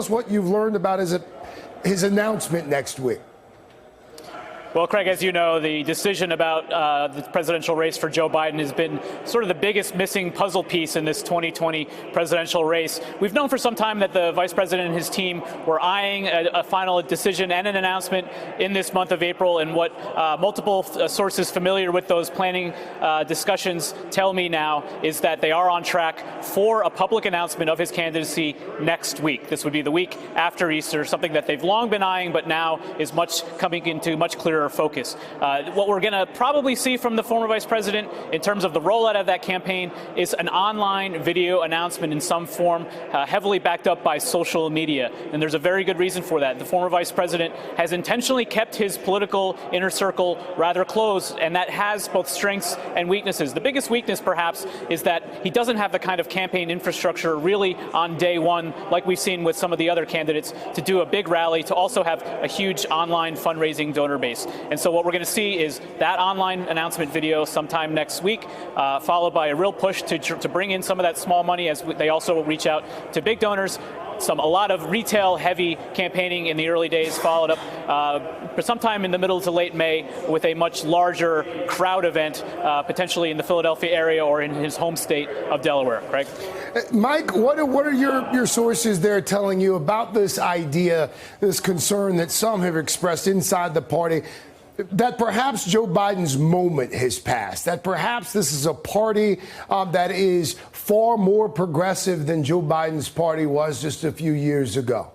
us what you've learned about his announcement next week. Well, Craig, as you know, the decision about the presidential race for Joe Biden has been sort of the biggest missing puzzle piece in this 2020 presidential race. We've known for some time that the vice president and his team were eyeing a final decision and an announcement in this month of April, and what multiple sources familiar with those planning discussions tell me now is that they are on track for a public announcement of his candidacy next week. This would be the week after Easter, something that they've long been eyeing, but now is coming into much clearer focus. What we're going to probably see from the former vice president in terms of the rollout of that campaign is an online video announcement in some form, heavily backed up by social media. And there's a very good reason for that. The former vice president has intentionally kept his political inner circle rather close, and that has both strengths and weaknesses. The biggest weakness, perhaps, is that he doesn't have the kind of campaign infrastructure really on day one, like we've seen with some of the other candidates, to do a big rally, to also have a huge online fundraising donor base. And so what we're going to see is that online announcement video sometime next week, followed by a real push to bring in some of that small money as they also reach out to big donors. A lot of retail-heavy campaigning in the early days, followed up for sometime in the middle to late May with a much larger crowd event, potentially in the Philadelphia area or in his home state of Delaware. Craig? Mike, what are your sources there telling you about this idea, this concern that some have expressed inside the party, that perhaps Joe Biden's moment has passed, that perhaps this is a party that is far more progressive than Joe Biden's party was just a few years ago?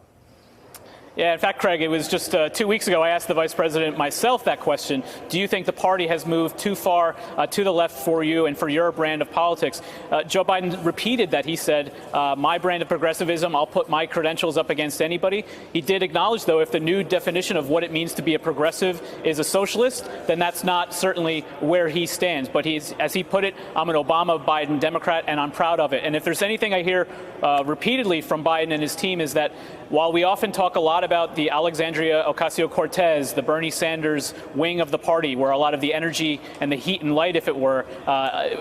Yeah, in fact, Craig, it was just 2 weeks ago I asked the vice president myself that question. Do you think the party has moved too far to the left for you and for your brand of politics? Joe Biden repeated that. He said, my brand of progressivism, I'll put my credentials up against anybody. He did acknowledge, though, if the new definition of what it means to be a progressive is a socialist, then that's not certainly where he stands. But as he put it, I'm an Obama-Biden Democrat, and I'm proud of it. And if there's anything I hear repeatedly from Biden and his team is that while we often talk a lot about the Alexandria Ocasio-Cortez, the Bernie Sanders wing of the party, where a lot of the energy and the heat and light, if it were,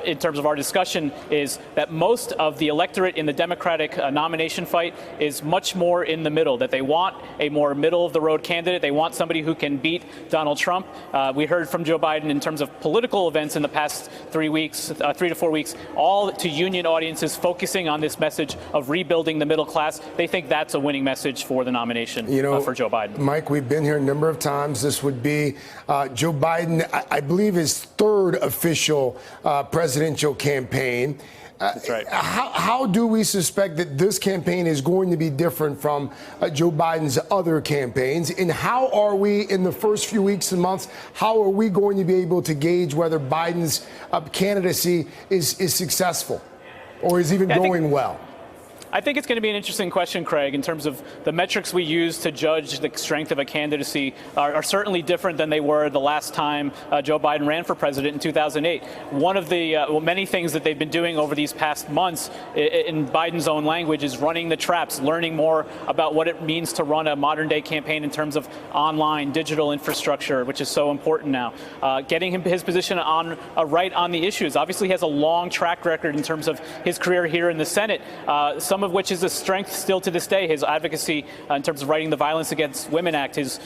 in terms of our discussion, is that most of the electorate in the Democratic nomination fight is much more in the middle, that they want a more middle-of-the-road candidate. They want somebody who can beat Donald Trump. We heard from Joe Biden in terms of political events in the past 3 to 4 weeks, all to union audiences focusing on this message of rebuilding the middle class. They think that's a winning message for the nomination for Joe Biden. Mike, we've been here a number of times. This would be Joe Biden, I believe, his third official presidential campaign. That's right. How do we suspect that this campaign is going to be different from Joe Biden's other campaigns? And how are we, in the first few weeks and months, how are we going to be able to gauge whether Biden's candidacy is successful or is even going well? I think it's going to be an interesting question, Craig, in terms of the metrics we use to judge the strength of a candidacy are certainly different than they were the last time Joe Biden ran for president in 2008. One of the many things that they've been doing over these past months, in Biden's own language, is running the traps, learning more about what it means to run a modern-day campaign in terms of online, digital infrastructure, which is so important now. Getting his position right on the issues. Obviously, he has a long track record in terms of his career here in the Senate. Some of which is a strength still to this day, his advocacy in terms of writing the Violence Against Women Act, his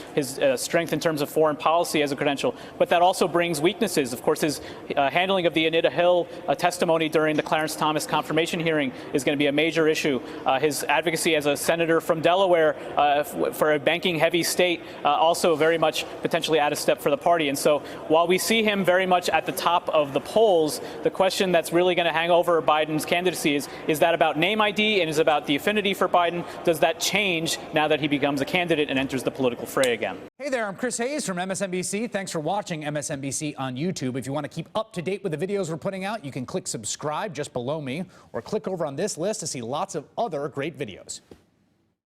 strength in terms of foreign policy as a credential. But that also brings weaknesses. Of course, his handling of the Anita Hill testimony during the Clarence Thomas confirmation hearing is going to be a major issue. His advocacy as a senator from Delaware for a banking-heavy state, also very much potentially out of step for the party. And so while we see him very much at the top of the polls, the question that's really going to hang over Biden's candidacy is that about name ID and is about the affinity for Biden? Does that change now that he becomes a candidate and enters the political fray again? Hey there, I'm Chris Hayes from MSNBC. Thanks for watching MSNBC on YouTube. If you want to keep up to date with the videos we're putting out, you can click subscribe just below me or click over on this list to see lots of other great videos.